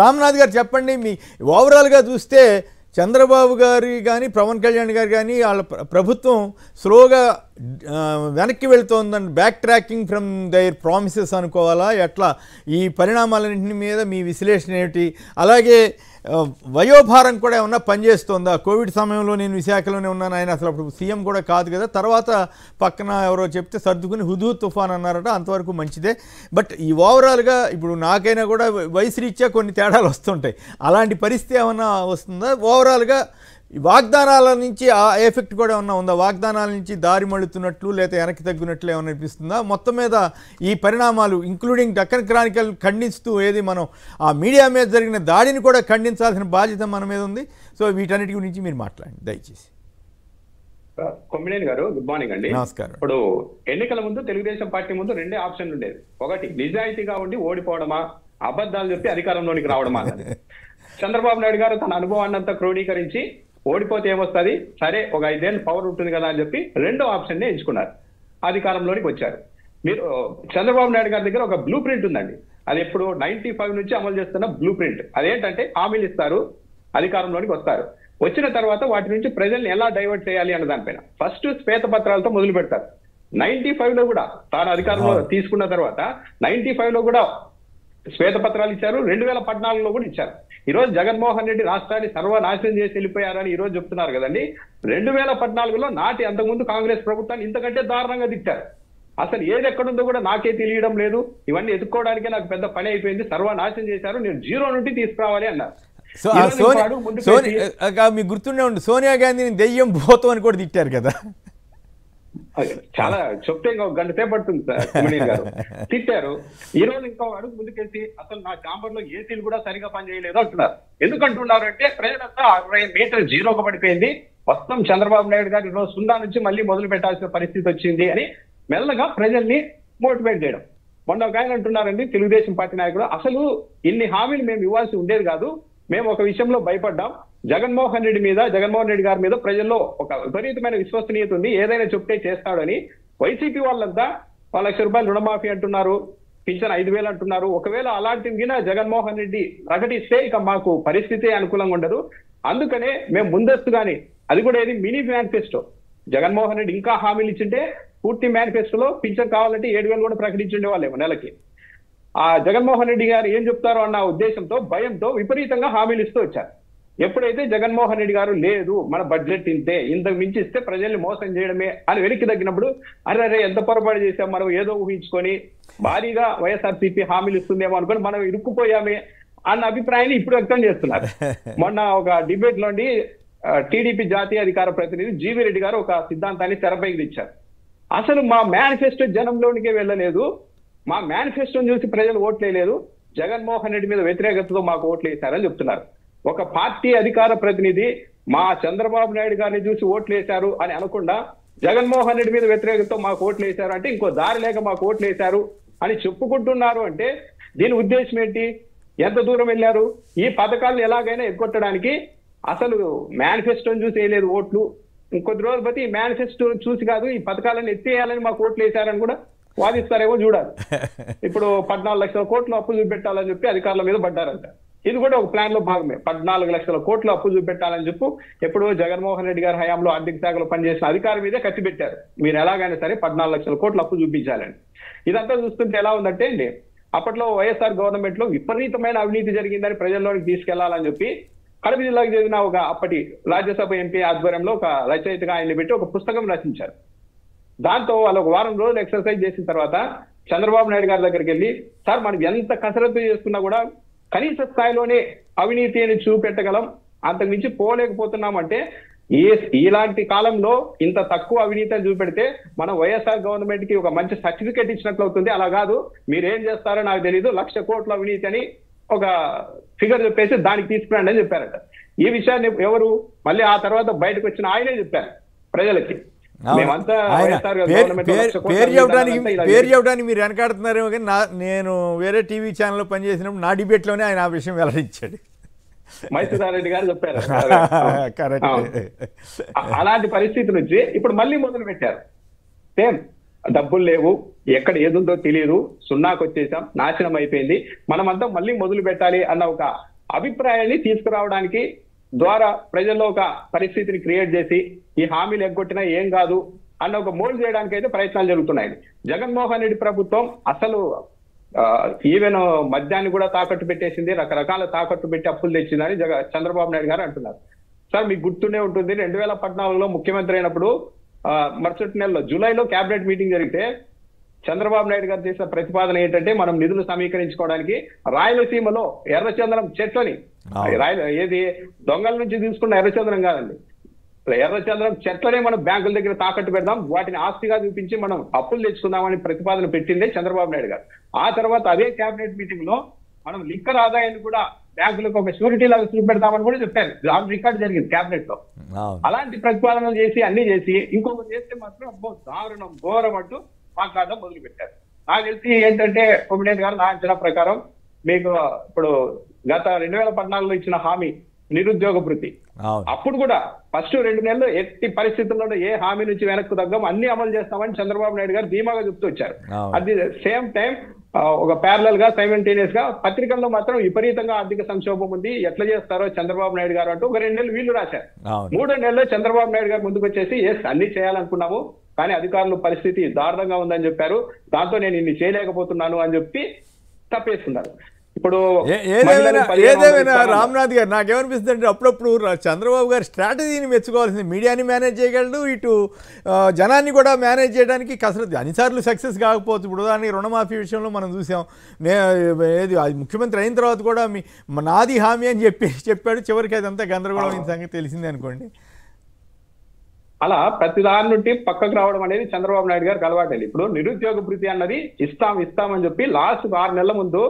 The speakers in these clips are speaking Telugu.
రామ్నాథ్ గారు చెప్పండి, మీ ఓవరాల్గా చూస్తే చంద్రబాబు గారి కానీ పవన్ కళ్యాణ్ గారు కానీ వాళ్ళ ప్రభుత్వం స్లోగా వెనక్కి వెళ్తోందని, back tracking from their promises అనుకోవాలా ఎట్లా? ఈ పరిణామాలన్నింటి మీద మీ విశ్లేషణ ఏమిటి? అలాగే వయోభారం కూడా ఏమన్నా పనిచేస్తుందా? కోవిడ్ సమయంలో నేను విశాఖలోనే ఉన్నాను, ఆయన అసలు అప్పుడు సీఎం కూడా కాదు కదా, తర్వాత పక్కన ఎవరో చెప్తే సర్దుకుని హుదూద్ తుఫాన్ అన్నారట, అంతవరకు మంచిదే. బట్ ఈ ఓవరాల్గా ఇప్పుడు నాకైనా కూడా వయసు రీత్యా కొన్ని తేడాలు వస్తుంటాయి, అలాంటి పరిస్థితి ఏమన్నా వస్తుందా? ఓవరాల్గా వాగ్దానాల నుంచి ఆ ఎఫెక్ట్ కూడా ఏమన్నా ఉందా? వాగ్దానాల నుంచి దారి మళ్ళుతున్నట్లు లేదా వెనక్కి తగ్గినట్లు ఏమన్నా అనిపిస్తుందా? మొత్తం మీద ఈ పరిణామాలు ఇంక్లూడింగ్ డక్కన్ క్రానికల్ ఖండిస్తూ ఏది మనం ఆ మీడియా మీద జరిగిన దాడిని కూడా ఖండించాల్సిన బాధ్యత మన మీద ఉంది. సో వీటన్నిటి గురించి మీరు మాట్లాడండి దయచేసి. కొమ్మినేని గారు, గుడ్ మార్నింగ్ అండి. నమస్కారం. ఇప్పుడు ఎన్నికల ముందు తెలుగుదేశం పార్టీ ముందు రెండే ఆప్షన్లు ఉండేది. ఒకటి నిజాయితీగా ఉండి ఓడిపోవడమా, అబద్ధాలు చెప్పి అధికారంలోనికి రావడమా. చంద్రబాబు నాయుడు గారు తన అనుభవాన్ని అంతా క్రోడీకరించి ఓడిపోతే ఏమొస్తుంది, సరే ఒక 5 ఏళ్ళు పవర్ ఉంటుంది కదా అని చెప్పి రెండో ఆప్షన్ ని ఎంచుకున్నారు, అధికారంలోనికి వచ్చారు. మీరు చంద్రబాబు నాయుడు గారి దగ్గర ఒక బ్లూ ప్రింట్ ఉందండి, అది ఎప్పుడు 95 నుంచి అమలు చేస్తున్న బ్లూ ప్రింట్. అదేంటంటే హామీలు ఇస్తారు, అధికారంలోనికి వస్తారు, వచ్చిన తర్వాత వాటి నుంచి ప్రజల్ని ఎలా డైవర్ట్ చేయాలి అన్న దానిపైన ఫస్ట్ శ్వేతపత్రాలతో మొదలు పెడతారు. 95 లో కూడా తాను అధికారంలో తీసుకున్న తర్వాత 95 లో కూడా శ్వేతపత్రాలు ఇచ్చారు, 2014లో కూడా ఇచ్చారు. ఈ రోజు జగన్మోహన్ రెడ్డి రాష్ట్రాన్ని సర్వనాశనం చేసి వెళ్ళిపోయారని ఈ రోజు చెప్తున్నారు కదండి. 2014లో నాటి అంతకుముందు కాంగ్రెస్ ప్రభుత్వాన్ని ఇంతకంటే దారుణంగా తిట్టారు. అసలు ఏది ఎక్కడుందో కూడా నాకే తెలియడం లేదు, ఇవన్నీ ఎదుర్కోవడానికే నాకు పెద్ద పని అయిపోయింది, సర్వనాశనం చేశారు, నేను 0 నుండి తీసుకురావాలి అన్నారు. మీకు గుర్తుండే ఉండు, సోనియా గాంధీని దెయ్యం భూతం అని కూడా తిట్టారు కదా. చాలా చెప్తే ఇంకా గంట సేపు పడుతుంది సార్. కుమణీర్ గారు తిట్టారు. ఈ రోజు ఇంకా అడుగు ముందుకెళ్ళి అసలు నా ఛాంబర్ లో ఏసీలు కూడా సరిగా పనిచేయలేదు అంటున్నారు. ఎందుకంటున్నారు అంటే ప్రజలంతా 60 మీటర్ జీరోగా పడిపోయింది, మొత్తం చంద్రబాబు నాయుడు గారు ఈరోజు 0 నుంచి మళ్ళీ మొదలు పెట్టాల్సిన పరిస్థితి వచ్చింది అని మెల్లగా ప్రజల్ని మోటివేట్ చేయడం. మొన్న ఒక ఆయన అంటున్నారండి, తెలుగుదేశం పార్టీ నాయకుడు, అసలు ఇన్ని హామీలు మేము ఇవ్వాల్సి ఉండేది కాదు, మేము ఒక విషయంలో భయపడ్డాం, జగన్మోహన్ రెడ్డి గారి మీద ప్రజల్లో ఒక విపరీతమైన విశ్వసనీయత ఉంది, ఏదైనా చెప్తే చేస్తాడని. వైసీపీ వాళ్ళంతా 1 లక్ష రూపాయలు రుణమాఫీ అంటున్నారు, పింఛన్ 5,000 అంటున్నారు. ఒకవేళ అలాంటివి జగన్మోహన్ రెడ్డి ప్రకటిస్తే ఇక మాకు పరిస్థితి అనుకూలంగా ఉండదు, అందుకనే మేము ముందస్తుగానే, అది కూడా ఏది మినీ మేనిఫెస్టో, జగన్మోహన్ రెడ్డి ఇంకా హామీలు ఇచ్చింటే పూర్తి మేనిఫెస్టోలో పింఛన్ కావాలంటే 7,000 కూడా ప్రకటించుండే వాళ్ళేమో నెలకి. ఆ జగన్మోహన్ రెడ్డి గారు ఏం చెప్తారో అన్న ఉద్దేశంతో భయంతో విపరీతంగా హామీలు ఇస్తూ వచ్చారు. ఎప్పుడైతే జగన్మోహన్ రెడ్డి గారు లేదు మన బడ్జెట్ ఇంతే, ఇంతకు మించి ఇస్తే ప్రజల్ని మోసం చేయడమే అని వెనక్కి తగ్గినప్పుడు అరే ఎంత పొరపాటు చేసాం, మనం ఏదో ఊహించుకొని భారీగా వైఎస్ఆర్సీపీ హామీలు ఇస్తుందేమో అనుకొని మనం ఇరుక్కుపోయామే అన్న అభిప్రాయాన్ని ఇప్పుడు వ్యక్తం చేస్తున్నారు. మొన్న ఒక డిబేట్ లోని టీడీపీ జాతీయ అధికార ప్రతినిధి జీవీ రెడ్డి గారు ఒక సిద్ధాంతాన్ని తెరపైకి ఇచ్చారు. అసలు మా మేనిఫెస్టో జనంలోనికే వెళ్ళలేదు, మా మేనిఫెస్టోని చూసి ప్రజలు ఓట్లేదు, జగన్మోహన్ రెడ్డి మీద వ్యతిరేకతతో మాకు ఓట్లు వేశారని చెప్తున్నారు. ఒక పార్టీ అధికార ప్రతినిధి మా చంద్రబాబు నాయుడు గారిని చూసి ఓట్లు వేశారు అని అనకుండా జగన్మోహన్ రెడ్డి మీద వ్యతిరేకతతో మాకు ఓట్లు వేశారు అంటే, ఇంకో దారి లేక మాకు ఓట్లు వేశారు అని చెప్పుకుంటున్నారు అంటే దీని ఉద్దేశం ఏంటి? ఎంత దూరం వెళ్ళారు? ఈ పథకాలను ఎలాగైనా ఎగ్గొట్టడానికి అసలు మేనిఫెస్టోని చూసి వేయలేదు ఓట్లు, ఇంకొద్ది రోజులు బట్టి ఈ మేనిఫెస్టో చూసి కాదు ఈ పథకాలను ఎత్తేయాలని మాకు ఓట్లు వేశారని కూడా వాదిస్తారేమో చూడాలి. ఇప్పుడు 14 లక్షల కోట్లు అప్పు చూపెట్టాలని చెప్పి అధికారుల మీద పడ్డారంట. ఇది కూడా ఒక ప్లాన్ లో భాగమే. 14 లక్షల కోట్లు అప్పు చూపెట్టాలని చెప్పు ఎప్పుడు జగన్మోహన్ రెడ్డి గారి హయాంలో ఆర్థిక శాఖలో పనిచేసిన అధికారి మీదే కత్తి పెట్టారు, మీరు ఎలాగైనా సరే 14 లక్షల కోట్లు అప్పు చూపించాలని. ఇదంతా చూస్తుంటే ఎలా ఉందంటే అండి, అప్పట్లో వైఎస్ఆర్ గవర్నమెంట్ లో విపరీతమైన అవినీతి జరిగిందని ప్రజల్లోనికి తీసుకెళ్లాలని చెప్పి కడప జిల్లాకు చెందిన ఒక అప్పటి రాజ్యసభ ఎంపీ ఆధ్వర్యంలో ఒక రచయితగా ఆయన్ని పెట్టి ఒక పుస్తకం రచించారు. దాంతో వాళ్ళు ఒక వారం రోజులు ఎక్సర్సైజ్ చేసిన తర్వాత చంద్రబాబు నాయుడు గారి దగ్గరికి వెళ్ళి, సార్ మనం ఎంత కసరత్తు చేసుకున్నా కూడా కనీస స్థాయిలోనే అవినీతిని చూపెట్టగలం, అంతకు మించి పోలేకపోతున్నామంటే ఇలాంటి కాలంలో ఇంత తక్కువ అవినీతిని చూపెడితే మనం వైఎస్ఆర్ గవర్నమెంట్ కి ఒక మంచి సర్టిఫికేట్ ఇచ్చినట్లు అవుతుంది, అలా కాదు మీరేం చేస్తారో నాకు తెలియదు, 1,00,000 కోట్ల అవినీతి అని ఒక ఫిగర్ చెప్పేసి దానికి తీసుకురండి అని చెప్పారట. ఈ విషయాన్ని ఎవరు మళ్ళీ ఆ తర్వాత బయటకు వచ్చిన ఆయనే చెప్పారు ప్రజలకి. పేరు చెప్పడానికి మీరు వెనకాడుతున్నారేమో కానీ నేను వేరే టీవీ ఛానల్లో పనిచేసినప్పుడు నా డిబేట్లోనే ఆయన ఆ విషయం వెల్లడించాడు. మైసూరారెడ్డి గారు చెప్పారు. అలాంటి పరిస్థితి నుంచి ఇప్పుడు మళ్ళీ మొదలు పెట్టారు సేమ్. డబ్బులు లేవు, ఎక్కడ ఏదుందో తెలియదు, సున్నాకు వచ్చేసాం, నాశనం అయిపోయింది, మనమంతా మళ్ళీ మొదలు పెట్టాలి అన్న ఒక అభిప్రాయాన్ని తీసుకురావడానికి ద్వారా ప్రజల్లో ఒక పరిస్థితిని క్రియేట్ చేసి ఈ హామీలు ఎగ్గొట్టినా ఏం కాదు అన్న ఒక మోల్డ్ చేయడానికి అయితే ప్రయత్నాలు జరుగుతున్నాయి. జగన్మోహన్ రెడ్డి ప్రభుత్వం అసలు ఈవెన్ మద్యాన్ని కూడా తాకట్టు పెట్టేసింది, రకరకాల తాకట్టు పెట్టి అప్పులు తెచ్చిందని చంద్రబాబు నాయుడు గారు అంటున్నారు. సార్ మీకు గుర్తుండే ఉంటుంది, 2014లో ముఖ్యమంత్రి అయినప్పుడు మరుసటి నెలలో జూలైలో కేబినెట్ మీటింగ్ జరిగితే చంద్రబాబు నాయుడు గారు చేసిన ప్రతిపాదన ఏంటంటే మనం నిధులు సమీకరించుకోవడానికి రాయలసీమలో ఎర్రచందనం చెట్లని, ఏది దొంగల నుంచి తీసుకున్న ఎర్రచందనం కాదండి, ఎర్రచందనం చెట్లనే మనం బ్యాంకుల దగ్గర తాకట్టు పెడదాం, వాటిని ఆస్తిగా చూపించి మనం అప్పులు తెచ్చుకుందామని ప్రతిపాదన పెట్టిందే చంద్రబాబు నాయుడు గారు. ఆ తర్వాత అదే కేబినెట్ మీటింగ్ లో మనం లిక్కర్ ఆదాయాన్ని కూడా బ్యాంకులకు ఒక షూరిటీ లాగా చూపెడతామని కూడా చెప్పారు. ఆన్ రికార్డ్ జరిగింది కేబినెట్ లో. అలాంటి ప్రతిపాదనలు చేసి అన్ని చేసి ఇంకొకటి చేస్తే మాత్రం అబ్బో దారుణం ఘోరం అంటూ మాట్లాడడం మొదలు పెట్టారు. నాకు తెలిసి ఏంటంటే కొమ్మినేని గారు నా అంచనా ప్రకారం మీకు ఇప్పుడు గత 2014లో ఇచ్చిన హామీ నిరుద్యోగ భృతి, అప్పుడు కూడా ఫస్ట్ 2 నెలలు ఎట్టి పరిస్థితుల్లో ఏ హామీ నుంచి వెనక్కు తగ్గం, అన్ని అమలు చేస్తామని చంద్రబాబు నాయుడు గారు ధీమాగా చెప్తూ వచ్చారు. అది సేమ్ టైం ఒక ప్యారలల్ గా సైమల్టేనియస్ గా పత్రికల్లో మాత్రం విపరీతంగా ఆర్థిక సంక్షోభం ఉంది, ఎట్లా చేస్తారో చంద్రబాబు నాయుడు గారు అంటూ ఒక 2 నెలలు వీళ్ళు రాశారు. 3వ నెలలో చంద్రబాబు నాయుడు గారు ముందుకు వచ్చేసి ఎస్ అన్ని చేయాలనుకున్నాము కానీ అధికారుల పరిస్థితి దారుణంగా ఉందని చెప్పారు, దాంతో నేను ఇన్ని చేయలేకపోతున్నాను అని చెప్పి తప్పేస్తున్నారు. ఇప్పుడు ఏదేమైనా రామ్నాథ్ గారు నాకేమనిపిస్తుంది అంటే అప్పుడప్పుడు చంద్రబాబు గారు స్ట్రాటజీని మెచ్చుకోవాల్సింది. మీడియాని మేనేజ్ చేయగలడు, ఇటు జనాన్ని కూడా మేనేజ్ చేయడానికి కసరత్తు. అన్నిసార్లు సక్సెస్ కాకపోవచ్చు. ఇప్పుడు దానికి రుణమాఫీ విషయంలో మనం చూసాం. ఏది ముఖ్యమంత్రి అయిన తర్వాత కూడా నాది హామీ అని చెప్పాడు, చివరికి అదంతా గందరగోళం సంగతి తెలిసిందే అనుకోండి. అలా ప్రతి దాని నుండి పక్కకు రావడం అనేది చంద్రబాబు నాయుడు గారికి అలవాటు. ఇప్పుడు నిరుద్యోగ భృతి అన్నది ఇస్తామని చెప్పి లాస్ట్ 6 నెలల ముందు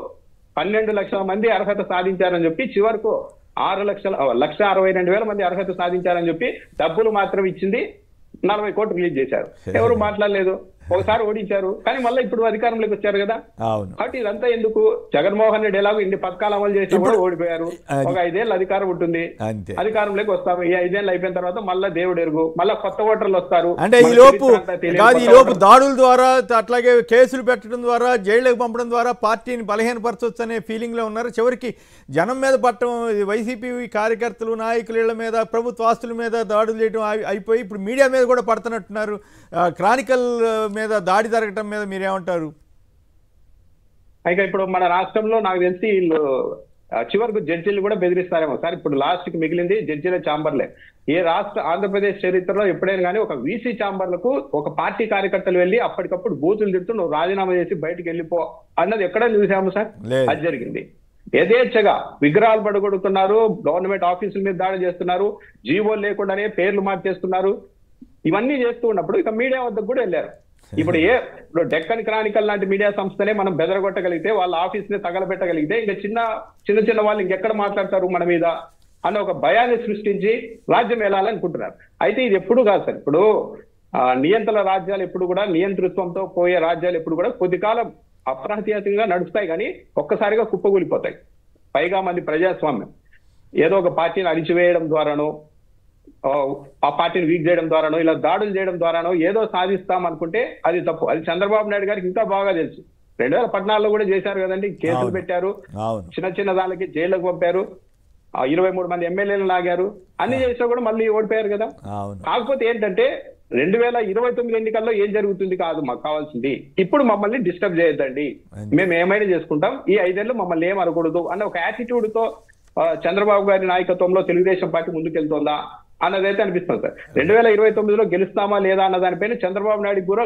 12 లక్షల మంది అర్హత సాధించారని చెప్పి చివరకు 1,62,000 మంది అర్హత సాధించారని చెప్పి డబ్బులు మాత్రం ఇచ్చింది 40 కోట్లు రిలీజ్ చేశారు. ఎవరు మాట్లాడలేదు, ఒకసారి ఓడించారు, కానీ మళ్ళీ ఇప్పుడు అధికారంలోకి వచ్చారు కదా. కాబట్టి ఇదంతా ఎందుకు? జగన్మోహన్ రెడ్డి ఎలాగో ఇన్ని పథకాలు అమలు చేసి కూడా ఓడిపోయారు. ఒక 5 ఏళ్ళు అధికారం ఉంటుంది, అధికారంలోకి వస్తాము. ఈ 5 ఏళ్ళు అయిపోయిన తర్వాత మళ్ళీ దేవుడు ఎరుగు, మళ్ళీ కొత్త ఓటర్లు వస్తారు. అంటే ఈ లోపు దాడుల ద్వారా అట్లాగే కేసులు పెట్టడం ద్వారా జైళ్ళకి పంపడం ద్వారా పార్టీని బలహీనపరచవచ్చు అనే ఫీలింగ్ లో ఉన్నారు. చివరికి జనం మీద పట్టడం, వైసీపీ కార్యకర్తలు నాయకుల మీద ప్రభుత్వ ఆస్తుల మీద దాడులు చేయడం అయిపోయి ఇప్పుడు మీడియా మీద కూడా పడుతున్నట్టున్నారు. క్రానికల్ మీద దాడి జరగటం మీద మీరేమంటారు? అయితే ఇప్పుడు మన రాష్ట్రంలో నాకు తెలిసి వీళ్ళు చివరకు జడ్జీలు కూడా బెదిరిస్తారేమో సార్. ఇప్పుడు లాస్ట్ కి మిగిలింది జడ్జీల ఛాంబర్లే. ఏ రాష్ట్ర ఆంధ్రప్రదేశ్ చరిత్రలో ఎప్పుడైనా కానీ ఒక వీసీ ఛాంబర్లకు ఒక పార్టీ కార్యకర్తలు వెళ్ళి అప్పటికప్పుడు బూతులు తిడుతూ నువ్వు రాజీనామా చేసి బయటకు వెళ్ళిపో అన్నది ఎక్కడ చూసాము సార్? అది జరిగింది. యథేచ్ఛగా విగ్రహాలు పడగొడుతున్నారు, గవర్నమెంట్ ఆఫీసుల మీద దాడి చేస్తున్నారు, జీవోలు లేకుండానే పేర్లు మార్చేస్తున్నారు. ఇవన్నీ చేస్తూ ఉన్నప్పుడు ఇక మీడియా వద్దకు కూడా వెళ్ళారు. ఇప్పుడు డెక్కన్ క్రానికల్ లాంటి మీడియా సంస్థనే మనం బెదరగొట్టగలిగితే, వాళ్ళ ఆఫీస్ ని తగలబెట్టగలిగితే ఇంకా చిన్న వాళ్ళు ఇంకెక్కడ మాట్లాడతారు మన మీద అన్న ఒక భయాన్ని సృష్టించి రాజ్యం వెళ్ళాలనుకుంటున్నారు. అయితే ఇది ఎప్పుడు కాదు సార్. ఇప్పుడు నియంత్రణ రాజ్యాలు ఎప్పుడు కూడా నియంతృత్వంతో పోయే రాజ్యాలు ఎప్పుడు కూడా కొద్ది కాలం అప్రహత్యాతంగా నడుస్తాయి, కానీ ఒక్కసారిగా కుప్పగూలిపోతాయి. పైగా మంది ప్రజాస్వామ్యం ఏదో ఒక పార్టీని అణిచివేయడం ద్వారానో, ఆ పార్టీని వీక్ చేయడం ద్వారానో, ఇలా దాడులు చేయడం ద్వారానో ఏదో సాధిస్తాం అనుకుంటే అది తప్పు. అది చంద్రబాబు నాయుడు గారికి ఇంకా బాగా తెలుసు. 2014లో కూడా చేశారు కదండి, కేసులు పెట్టారు, చిన్న దానికి జైళ్ళకు పంపారు, 23 మంది ఎమ్మెల్యేలు లాగారు, అన్ని చేసినా కూడా మళ్ళీ ఓడిపోయారు కదా. కాకపోతే ఏంటంటే 2029 ఎన్నికల్లో ఏం జరుగుతుంది కాదు మాకు కావాల్సింది, ఇప్పుడు మమ్మల్ని డిస్టర్బ్ చేయొద్దండి, మేము ఏమైనా చేసుకుంటాం, ఈ 5 ఏళ్ళు మమ్మల్ని ఏం అనకూడదు అన్న ఒక యాటిట్యూడ్ తో చంద్రబాబు గారి నాయకత్వంలో తెలుగుదేశం పార్టీ ముందుకెళ్తోందా అన్నదైతే అనిపిస్తుంది సార్. 2029లో గెలుస్తామా లేదా అన్న దానిపైన చంద్రబాబు నాయుడు కూడా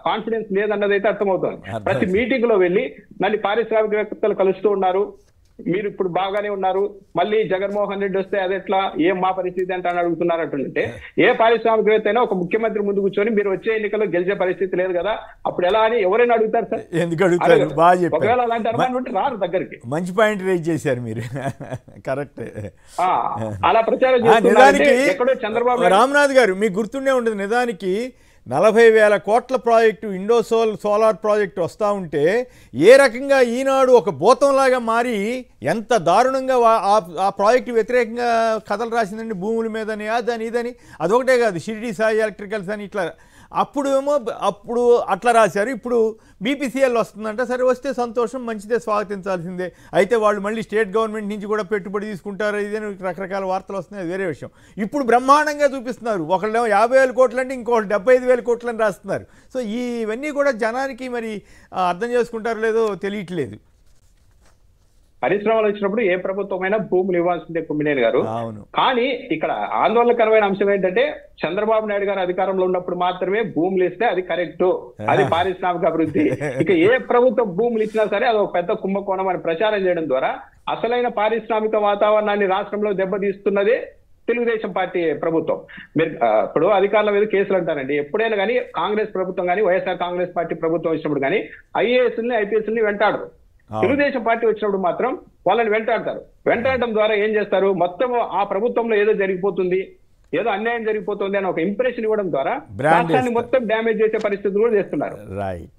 కాన్ఫిడెన్స్ లేదన్నదైతే అర్థమవుతుంది. ప్రతి మీటింగ్ లో వెళ్ళి నన్ను పారిశ్రామికవేత్తలు కలుస్తూ ఉన్నారు, మీరు ఇప్పుడు బాగానే ఉన్నారు, మళ్ళీ జగన్మోహన్ రెడ్డి వస్తే అదెట్లా, ఏం మా పరిస్థితి అంటే అని అడుగుతున్నారు అంటుంటే, ఏ పారిశ్రామికవేత్త అయినా ఒక ముఖ్యమంత్రి ముందు కూర్చొని మీరు వచ్చే ఎన్నికల్లో గెలిచే పరిస్థితి లేదు కదా, అప్పుడు ఎలా అని ఎవరైనా అడుగుతారు సార్? ఎందుకు అడుగుతారు? ఒకవేళ అలాంటి అనుమానం ఉంటే రారు దగ్గరికి. మంచి పాయింట్ రైజ్ చేశారు మీరు, కరెక్ట్. అలా ప్రచారం చేస్తున్నారు ఎక్కడో చంద్రబాబు. రామ్నాథ్ గారు మీకు గుర్తుండే ఉంటుంది, నిజానికి 40,000 కోట్ల ప్రాజెక్టు సోలార్ ప్రాజెక్టు వస్తూ ఉంటే ఏ రకంగా ఈనాడు ఒక భూతంలాగా మారి ఎంత దారుణంగా ఆ ప్రాజెక్టు వ్యతిరేకంగా కథలు రాసిందండి, భూముల మీదని అదని ఇదని. అదొకటే కాదు, షిరిడి సాయి ఎలక్ట్రికల్స్ అని ఇట్లా అప్పుడు అట్లా రాశారు. ఇప్పుడు బీపీసీఎల్ వస్తుందంట. సరే, వస్తే సంతోషం, మంచిదే, స్వాగతించాల్సిందే. అయితే వాళ్ళు మళ్ళీ స్టేట్ గవర్నమెంట్ నుంచి కూడా పెట్టుబడి తీసుకుంటారు, ఇదని రకరకాల వార్తలు వస్తున్నాయి, అది వేరే విషయం. ఇప్పుడు బ్రహ్మాండంగా చూపిస్తున్నారు. ఒకళ్ళేమో 50,000 కోట్లు అంటే ఇంకొకళ్ళు 75,000 కోట్లు అని రాస్తున్నారు. సో ఇవన్నీ కూడా జనానికి మరి అర్థం చేసుకుంటారో లేదో తెలియట్లేదు. పరిశ్రమలు వచ్చినప్పుడు ఏ ప్రభుత్వమైనా భూములు ఇవ్వాల్సిందే కుమ్మినేని గారు. అవును. కానీ ఇక్కడ ఆందోళనకరమైన అంశం ఏంటంటే చంద్రబాబు నాయుడు గారు అధికారంలో ఉన్నప్పుడు మాత్రమే భూములు ఇస్తే అది కరెక్ట్, అది పారిశ్రామిక అభివృద్ధి. ఇక ఏ ప్రభుత్వం భూములు ఇచ్చినా సరే అది ఒక పెద్ద కుంభకోణం అని ప్రచారం చేయడం ద్వారా అసలైన పారిశ్రామిక వాతావరణాన్ని రాష్ట్రంలో దెబ్బతీస్తున్నదే తెలుగుదేశం పార్టీ ప్రభుత్వం. మీరు ఇప్పుడు అధికారుల మీద కేసులు అంటారండి. ఎప్పుడైనా కానీ కాంగ్రెస్ ప్రభుత్వం కానీ వైఎస్ఆర్ కాంగ్రెస్ పార్టీ ప్రభుత్వం వచ్చినప్పుడు కానీ ఐఏఎస్ని ఐపీఎస్ని వెంటాడరు. తెలుగుదేశం పార్టీ వచ్చినప్పుడు మాత్రం వాళ్ళని వెంటాడతారు. వెంటాడటం ద్వారా ఏం చేస్తారు, మొత్తం ఆ ప్రభుత్వంలో ఏదో జరిగిపోతుంది, ఏదో అన్యాయం జరిగిపోతుంది అని ఒక ఇంప్రెషన్ ఇవ్వడం ద్వారా రాష్ట్రాన్ని మొత్తం డ్యామేజ్ చేసే పరిస్థితులు కూడా చేస్తున్నారు. రైట్.